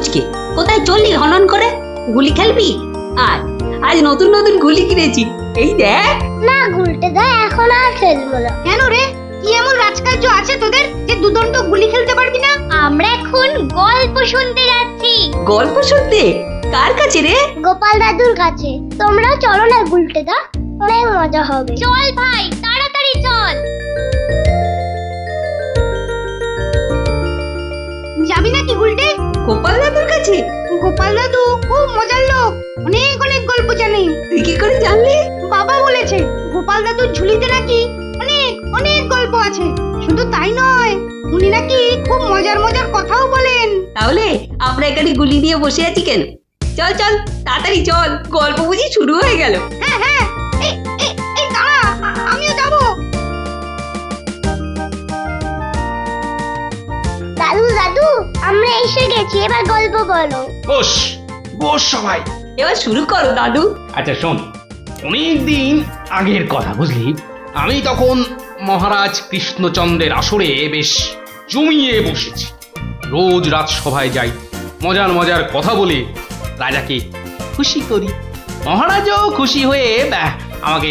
মুচকে, কোথায় চললি হনন করে? গুলি খেলবি? আয়, আজ নতুন নতুন গুলি কিনেছি, এই দেখ। না গুলটে দা, এখন আর খেলবো না। কেন রে, কি এমন রাজকার্য আছে তোদের যে দুদণ্ড গুলি খেলতে পারবি না? আমরা এখন গল্প শুনতে যাচ্ছি। গল্প শুনতে? কার কাছে রে? গোপাল দাদুর কাছে। তোমরাও চলো না গুলটে দা, অনেক মজা হবে। চল ভাই, তাড়াতাড়ি চল। যাবি নাকি গুলটে? গোপাল দাদুর কাছে? গোপাল দাদু খুব মজার লোক, অনেক অনেক গল্প জানে। তুই কি করে জানলি? বাবা বলেছে গোপাল দাদুর ঝুলিতে নাকি অনেক অনেক গল্প আছে। শুধু তাই নয়, উনি নাকি খুব মজার মজার কথাও বলেন। তাহলে আমরা এখানে গুলি নিয়ে বসে আছি কেন? চল চল, তাড়াতাড়ি চল, গল্প বুঝি শুরু হয়ে গেল। হ্যাঁ হ্যাঁ, এই দাঁড়া, আমিও যাবো। দাদু দাদু, আমরা এসে গেছি, এবার গল্প বলো। বস বস সবাই। এবার শুরু করো দাদু। আচ্ছা শোন, অনেকদিন আগের কথা বুঝলি, আমি তখন মহারাজ কৃষ্ণচন্দ্রের আসরে বেশ জমিয়ে বসেছি। রোজ রাজসভায় যাই, মজার মজার কথা বলে রাজাকে খুশি করি। মহারাজও খুশি হয়ে আমাকে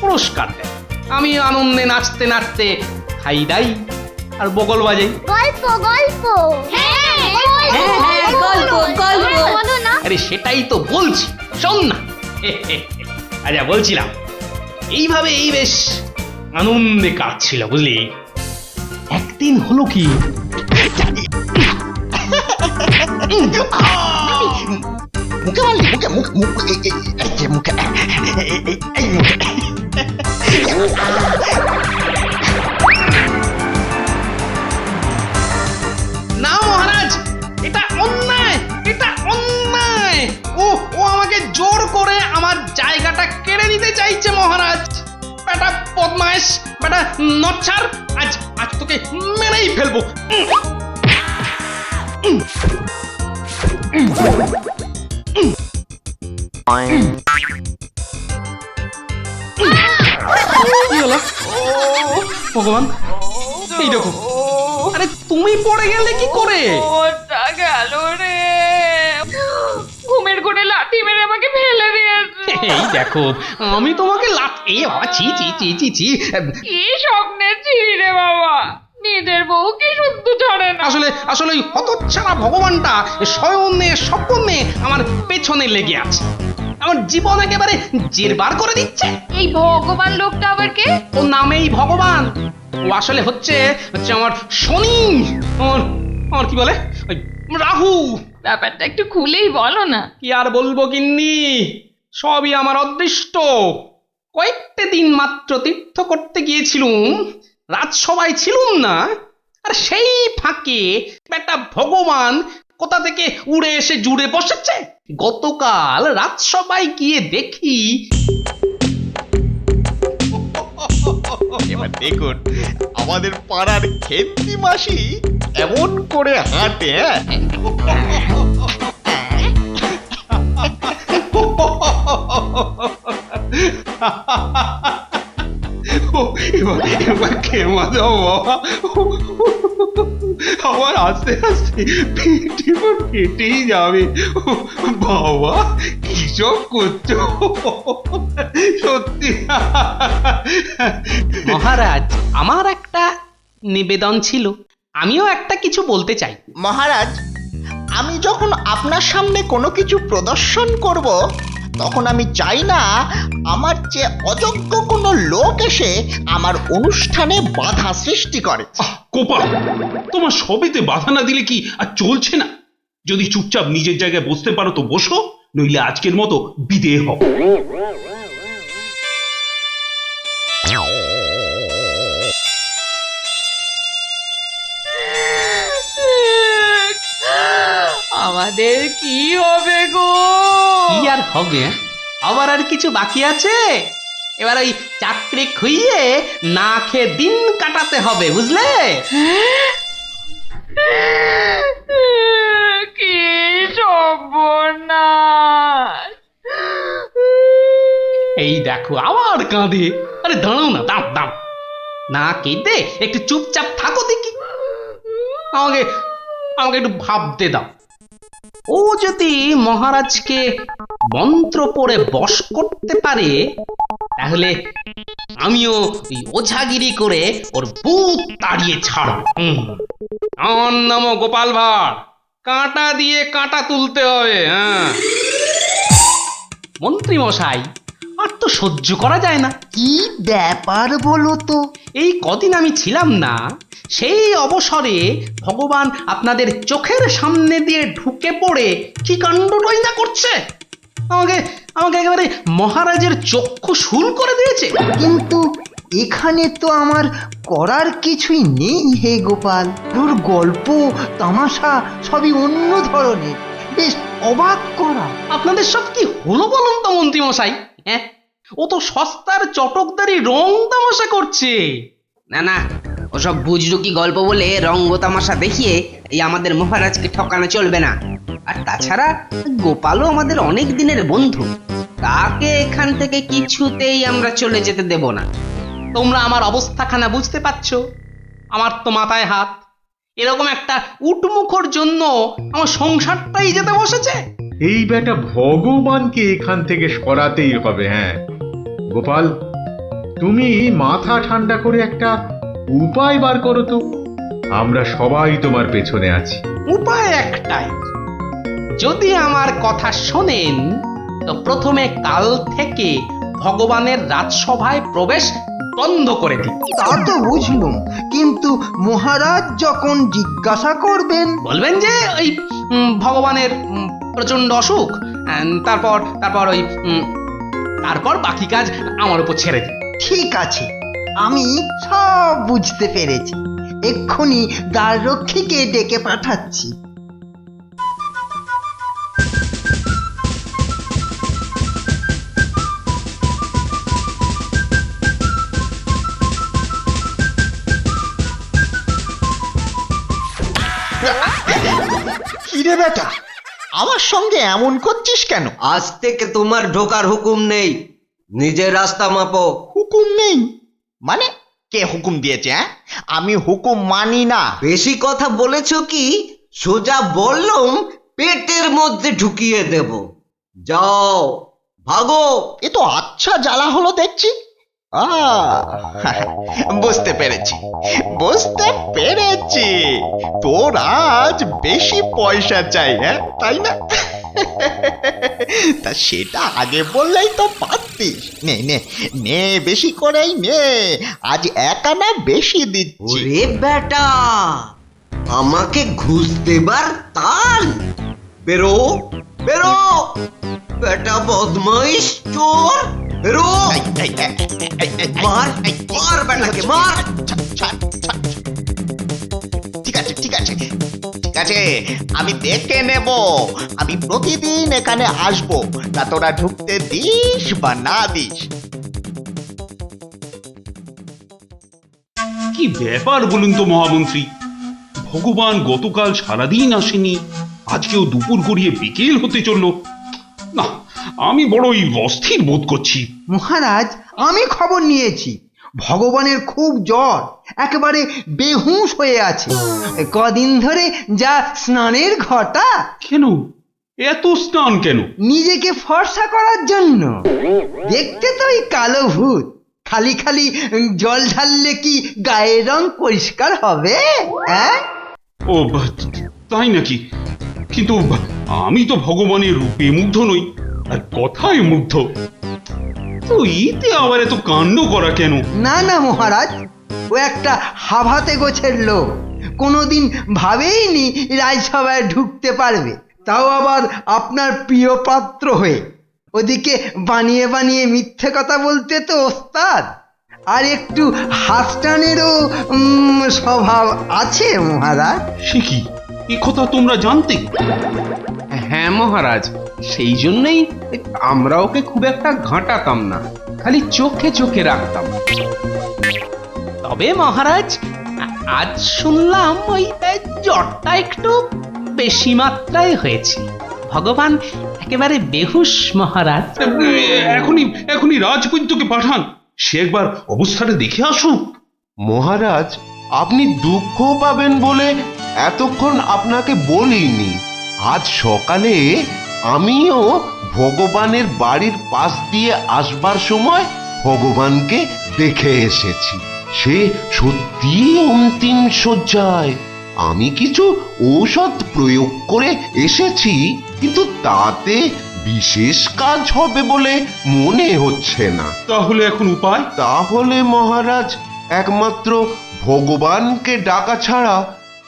পুরস্কার দেয়। আমি আনন্দে নাচতে নাচতে খাই দাই আর বগল বাজাই। গল্প গল্প। হ্যাঁ হ্যাঁ হ্যাঁ, গল্প গল্প। বলো না। আরে সেটাই তো বলছি, শোন না। আচ্ছা বলছিলাম, এইভাবেই বেশ আনন্দে কাটছিল বুঝলি। একদিন হলো কি, মুখে মারলি, মুখে মুখ মুখ এই যে মুখে এই মুখে। না মহারাজ, এটা অন্যায়, এটা অন্যায়। ও ও আমাকে জোর করে আমার জায়গাটা কেড়ে নিতে চাইছে মহারাজ। বেটা বদমাইশ, বেটা নচ্ছার, আজ আজ তোকে মেরেই ফেলবো। কি হলো? ভগবান, এই দেখো। আরে তুমি পড়ে গেলে কি করে? ওটা গেল রে, ঘুমের ঘুরে লাথি মেরে আমাকে ফেলে দিয়েছে। এই দেখো, আমি তোমাকে এ বাবা, ছি ছি ছি ছি ছি। কি স্বপ্নে ছিলি রে বাবা, নিজের বউকে শুদ্ধ ছড়ে না। আসলে আসলে ওই হতচ্ছাড়া ভগবানটা স্বয়নে স্বপ্নে আমার পেছনে লেগে আছে, আমার জীবন একেবারে জেরবার করে দিচ্ছে। এই ভগবান লোকটা আবার কে? ও নামেই ভগবান, ও আসলে হচ্ছে হচ্ছে আমার শনি, আমার আমার কি বলে ওই রাহু। ব্যাপারটা একটু খুলেই বলো না। কি আর বলবো গিন্নি, সবই আমার অদৃষ্ট। কয়েকটা দিন মাত্র তীর্থ করতে গিয়েছিলুম, রাজসভায় ছিলুম না, আর সেই ফাঁকে একটা ভগবান কোথা থেকে উড়ে এসে জুড়ে বসেছে। গতকাল রাজসভায় গিয়ে দেখি, এবার দেখুন আমাদের পাড়ার খেন্তি মাসি এমন করে হাঁটে। এবার এবার খেমা দাও বাবা, আমার আস্তে আস্তে পেটে ফেটেই যাবে। বাবা কি সব করছো সত্যি। মহারাজ, আমার একটা নিবেদন ছিল, আমিও একটা কিছু বলতে চাই। মহারাজ, আমি যখন আপনার সামনে কোনো কিছু প্রদর্শন করব, তখন আমি চাই না আমার যে অযোগ্য কোনো লোক এসে আমার অনুষ্ঠানে বাধা সৃষ্টি করে। গোপাল, তোমার সবেতে বাধা না দিলে কি আর চলছে না? যদি চুপচাপ নিজের জায়গায় বসতে পারো তো বসো, নইলে আজকের মতো বিদেয় হও। আমাদের কি হবে গো? কি আর হবে, আবার আর কিছু বাকি আছে? এবার ওই চাকরি খুইয়ে না খেয়ে দিন কাটাতে হবে, বুঝলে? কি সর্বনাশ! এই দেখো আবার কাঁদে। আরে দাঁড়াও না, দাঁড় দাঁড়, না কেঁদে একটু চুপচাপ থাকো দেখি। আমাকে আমাকে একটু ভাবতে দাও। ও যদি মহারাজকে মন্ত্র পড়ে বশ করতে পারে তাহলে আমিও ওই ওঝাগিরি করে ওর ভূত তাড়িয়ে ছাড়ব। আমার নামও গোপাল ভাঁড়, কাঁটা দিয়ে কাঁটা তুলতে হবে। হ্যাঁ মন্ত্রী মশাই, আর তো সহ্য করা যায় না। কি ব্যাপার বলো তো? এই কদিন আমি ছিলাম না, সেই অবসরে ভগবান আপনাদের চোখের সামনে দিয়ে ঢুকে পড়ে কি কাণ্ডটাই না করছে। আমাকে আমাকে একেবারে মহারাজের চক্ষু শুল করে দিয়েছে। কিন্তু এখানে তো আমার করার কিছুই নেই হে গোপাল। তোর গল্প তামাশা সবই অন্য ধরনের, বেশ অবাক করা। আপনাদের সব কি হলো বলুন তো মন্ত্রী মশাই? হ্যাঁ, ও তো সস্তার চটকদারি রং তামাশা করছে। না না, ওসব বুজরুকি গল্প বলে রঙ্গ তামাশা দেখিয়ে এই আমাদের মহারাজকে ঠকানো চলবে না। আর তাছাড়া গোপালও আমাদের অনেক দিনের বন্ধু, তাকে এখান থেকে কিছুতেই আমরা চলে যেতে দেব না। তোমরা আমার অবস্থাখানা বুঝতে পারছো? আমার তো মাথায় হাত। এরকম একটা উটমুখর জন্য আমার সংসারটাই যেতে বসেছে। এই বেটা ভগবানকে এখান থেকে সরাতেই হবে। হ্যাঁ গোপাল, তুমি মাথা ঠান্ডা করে একটা উপায় বার করো তো। আমরা সবাই তোমার পেছনে আছি। উপায় একটাই, যদি আমার কথা শোনেন তো প্রথমে কাল থেকে ভগবানের রাজসভায় প্রবেশ বন্ধ করে দিন। তা তো বুঝলুম, কিন্তু মহারাজ যখন জিজ্ঞাসা করবেন? বলবেন যে ওই ভগবানের প্রচন্ড অসুখ, তারপর তারপর ওই তারপর বাকি কাজ আমার উপর ছেড়ে দিন। ঠিক আছে, আমি সব বুঝতে পেরেছি। এক্ষুনি দ্বাররক্ষীকে ডেকে পাঠাচ্ছি। কিরে বেটা, আমার সঙ্গে এমন করছিস কেন? আজ থেকে তোমার ঢোকার হুকুম নেই, নিজের রাস্তা মাপো। হুকুম নেই মানে? কে হুকুম দিয়েছে? হ্যাঁ, আমি হুকুম মানি না। বেশি কথা বলেছো কি? সোজা বললুম পেটের মধ্যে ঢুকিয়ে দেব। যাও ভাগো। এ তো আচ্ছা জ্বালা হলো দেখছি। বুঝতে পেরেছি, বুঝতে পেরেছি। তোর আজ বেশি পয়সা চাই, হ্যাঁ তাই না? তা সেটা আগে বললেই তো পারতিস। নে নে নে, বেশি করেই নে, আজ 1 আনা বেশি দিচ্ছি। ওরে বেটা, আমাকে ঘুষ দেবার তাল? বেরো বেরো, বেটা বদমাইশ চোর, বেরো। মার মার বেটাকে মার। ঠিক আছে ঠিক আছে ঠিক আছে, আমি দেখে নেব। আমি প্রতিদিন এখানে আসবো, তা তোরা ঢুকতে দিস বা না দিস। কি ব্যাপার বলুন তো মহামন্ত্রী? ভগবান গতকাল সারাদিন আসেনি, আজকেও দুপুর গড়িয়ে বিকেল হতে চললো। না, আমি বড়ই অস্থির বোধ করছি। মহারাজ, আমি খবর নিয়েছি, ভগবানের খুব জ্বর, একেবারে বেহুঁশ হয়ে আছে। কদিন ধরে যা স্নানের ঘটা। কেন এত স্নান কেন? নিজেকে ফর্সা করার জন্য। দেখতে তো ওই কালো ভূত, খালি খালি জল ঢাললে কি গায়ের রং পরিষ্কার হবে? হ্যাঁ, ও তাই নাকি? কিন্তু আমি তো ভগবানের রূপে মুগ্ধ নই, আর কথায় মুগ্ধ। তো এতে আবার এত কাণ্ড করা কেন? না না মহারাজ, ও একটা হাভাতে গোছের লোক, কোনোদিন ভাবেইনি রাজসভায় ঢুকতে পারবে, তাও আবার আপনার প্রিয় পাত্র হয়ে। ওদিকে বানিয়ে বানিয়ে মিথ্যে কথা বলতে তো ওস্তাদ, আর একটু হাসটানেরও স্বভাব আছে মহারাজ। সে কি, এ কথা তোমরা জানতে? হ্যাঁ মহারাজ, সেই জন্যই আমরা ওকে খুব একটা ঘাঁটাতাম না, খালি চোখে চোখে রাখতাম। তবে মহারাজ, আজ শুনলাম ওই জ্বরটা একটু বেশি মাত্রায় হয়েছে। ভগবান একেবারে বেহুশ মহারাজ। এখনই এখনই রাজবৈদ্যকে পাঠান, সে একবার অবস্থাটা দেখে আসুক। মহারাজ, আপনি দুঃখ পাবেন বলে এতক্ষণ আপনাকে বলিনি। আজ সকালে আমিও ভগবানের বাড়ির পাশ দিয়ে আসবার সময় ভগবানকে দেখে এসেছি। সে সত্যি অন্তিম শয্যায়। আমি কিছু ঔষধ প্রয়োগ করে এসেছি, কিন্তু তাতে বিশেষ কাজ হবে বলে মনে হচ্ছে না। তাহলে এখন উপায়? তাহলে মহারাজ একমাত্র ভগবানকে ডাকা ছাড়া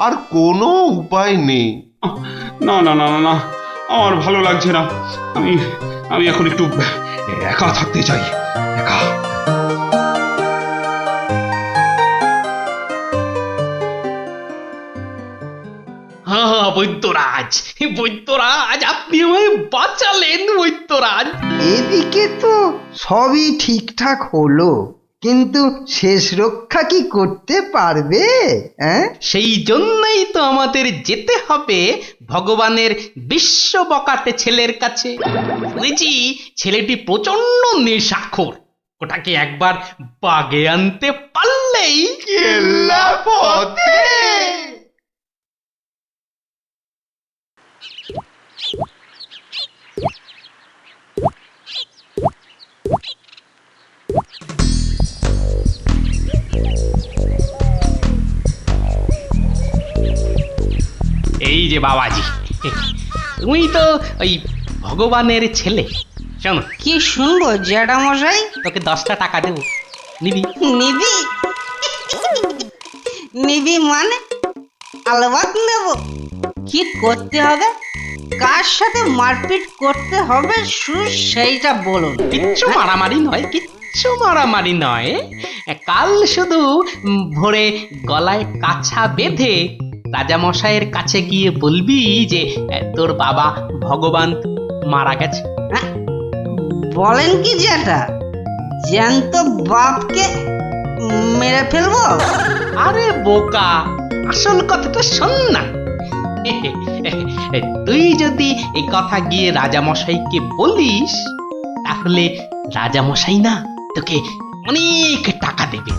আর কোনো উপায় নেই। না না না না না, আমার ভালো লাগছে না। আমি এখন একটু একা থাকতে চাই, একা। হ্যাঁ বৈদ্যরাজ, বৈদ্যরাজ, আপনি আমায় বাঁচালেন বৈদ্যরাজ। এদিকে তো সবই ঠিকঠাক হলো, কিন্তু শেষ রক্ষা কি করতে পারবে? সেই জন্যই তো আমাদের যেতে হবে ভগবানের বিশ্ব বকাটে ছেলের কাছে। শুনেছি ছেলেটি প্রচন্ড নেশাখোর। ওটাকে একবার বাগে আনতে পারলেই কেল্লা পথে। এই যে বাবাজি, তুমি তো ওই ভগবানের ছেলে। শোনো, কি শুনবো জ্যাঠামশাই? তোকে 10টা টাকা দেবো, নিবি? নিবি? নিবি মানে? আলবাত নেব। কি করতে হবে? কার সাথে মারপিট করতে হবে সেইটা বলুন। কিচ্ছু মারামারি নয়, কিচ্ছু মারামারি নয়। কাল শুধু ভোরে গলায় কাছা বেঁধে রাজামশাইয়ের কাছে গিয়ে বলবি যে তোর বাবা ভগবান মারা গেছে। বলেন কি জ্যাঠা, জ্যান্ত বাপকে মেরে ফেলবো? আরে বোকা, আসল কথাটা শোন না। তুই যদি এই কথা গিয়ে রাজামশাইকে বলিস, তাহলে রাজামশাই না তোকে অনেক টাকা দেবে।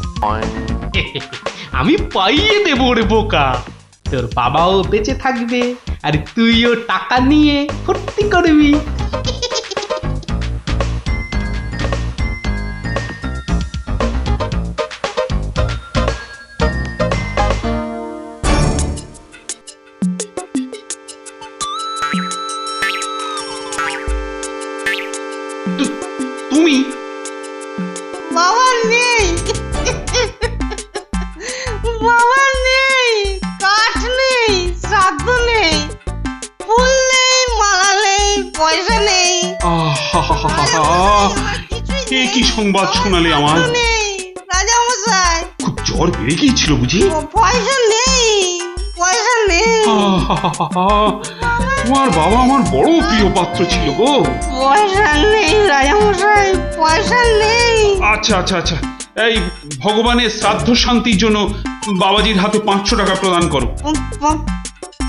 আমি পাইয়ে দেবো রে বোকা। তোর বাবাও বেঁচে থাকবে, আর তুইও টাকা নিয়ে ফুর্তি করবি। তুমি? বাবা নেই, বাবা নেই, কাঠ নেই, শ্রাদ্ধ নেই, ফুল নেই, মালা নেই, পয়সা নেই, এ কি সংবাদ শোনালে আমার? নেই রাজামশাই। খুব জ্বর বেড়ে গিয়েছিল বুঝি? পয়সা নেই, পয়সা নেই। তোমার বাবা আমার বড় প্রিয় পাত্র ছিল গো। পয়সা নেই রাজামশাই, পয়সা নেই। আচ্ছা আচ্ছা আচ্ছা, এই ভগবানের শ্রাদ্ধ শান্তির জন্য বাবাজির হাতে 500 টাকা প্রদান করো।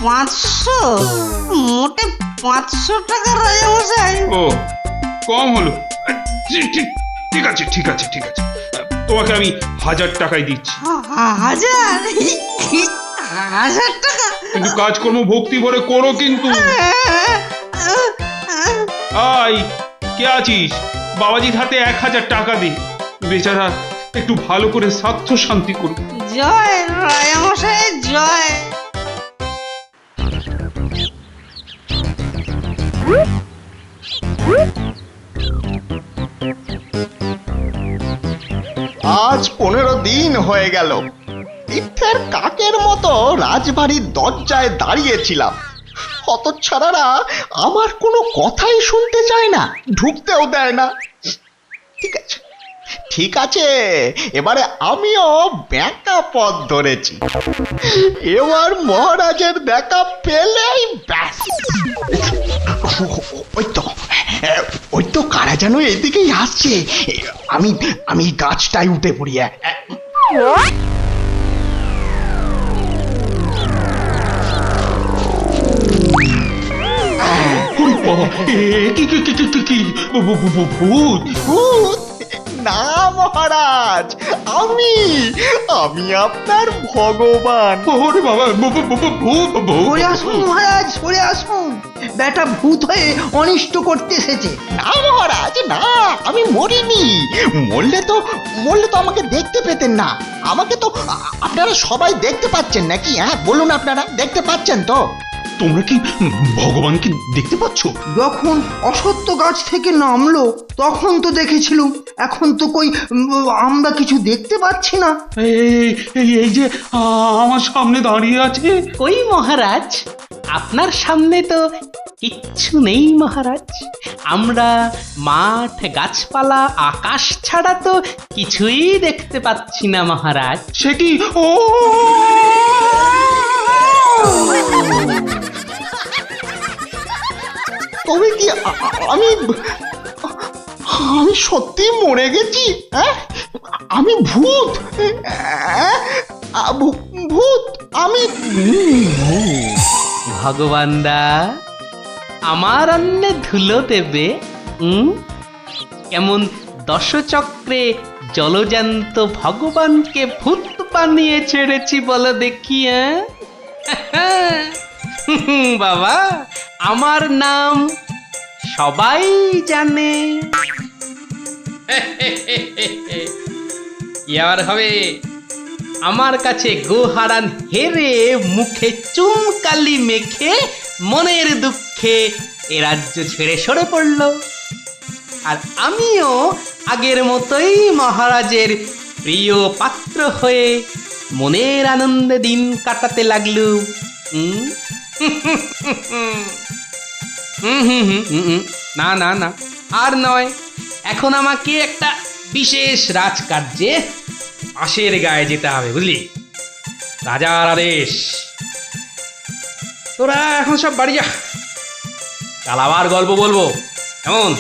500? মোটে 500 টাকা রাজামশাই? ও, কম হলো। ঠিক আছে ঠিক আছে ঠিক আছে, তোমাকে আমি 1000 টাকাই দিচ্ছি। 1000? 1000 টাকা? কিন্তু কাজকর্ম ভক্তি ভরে করো কিন্তু। আই, কে আছিস? বাবাজির হাতে 1000 টাকা দে, বেচারা একটু ভালো করে শ্রাদ্ধ শান্তি করুক। জয় রাজামশাই, জয়। আজ 15 দিন হয়ে গেল তীর্থের কাকের মতো রাজবাড়ির দরজায় দাঁড়িয়েছিলাম। হতচ্ছাড়ারা আমার কোনো কথাই শুনতে চায় না, ঢুকতেও দেয় না। ঠিক আছে ঠিক আছে, এবারে আমিও ব্যাকা পথ ধরেছি। এবার মহারাজের দেখা পেলেই ব্যাস। ওই তো কারা যেন এদিকেই আসছে। আমি গাছটায় উঠে পড়ি। না মহারাজ, আমি আপনার ভগবান। ওরে বাবা, ভূত সরে আসুন মহারাজ, সরে আসুন। বেটা ভূত হয়ে অনিষ্ট করতে এসেছে। না মহারাজ না, আমি মরিনি। মরলে তো আমাকে দেখতে পেতেন না। আমাকে তো আপনারা সবাই দেখতে পাচ্ছেন নাকি? হ্যাঁ বলুন, আপনারা দেখতে পাচ্ছেন তো? তোমরা কি ভগবানকে দেখতে পাচ্ছ? যখন অসত্য গাছ থেকে নামলো তখন তো দেখেছিলুম, এখন তো কই আমরা কিছু দেখতে পাচ্ছি না। এই যে আমার সামনে দাঁড়িয়ে আছে। কই মহারাজ, আপনার সামনে তো কিচ্ছু নেই মহারাজ। আমরা মাঠ, গাছপালা, আকাশ ছাড়া তো কিছুই দেখতে পাচ্ছি না মহারাজ। সে কি? ও তবে কি আমি সত্যি মরে গেছি? হ্যাঁ, আমি ভূত? ভূত আমি? ভগবানদা আমার অন্নে ধুলো দেবে? কেমন দশচক্রে জলজান্ত ভগবানকে ভূত বানিয়ে ছেড়েছি বলো দেখি। বাবা, আমার নাম সবাই জানে। ইয়ার হবে আমার কাছে গোহারান হেরে মুখে চুনকালি মেখে মনের দুঃখে এ রাজ্য ছেড়ে সরে পড়ল। আর আমিও আগের মতোই মহারাজের প্রিয় পাত্র হয়ে মনের আনন্দে দিন কাটাতে লাগলুম। না না না, আর নয়। এখন আমাকে একটা বিশেষ রাজকার্যে আশের গায়ে যেতে হবে, বুঝলি? রাজার আদেশ। তোরা এখন সব বাড়ি যা, কাল আবার গল্প বলবো, কেমন?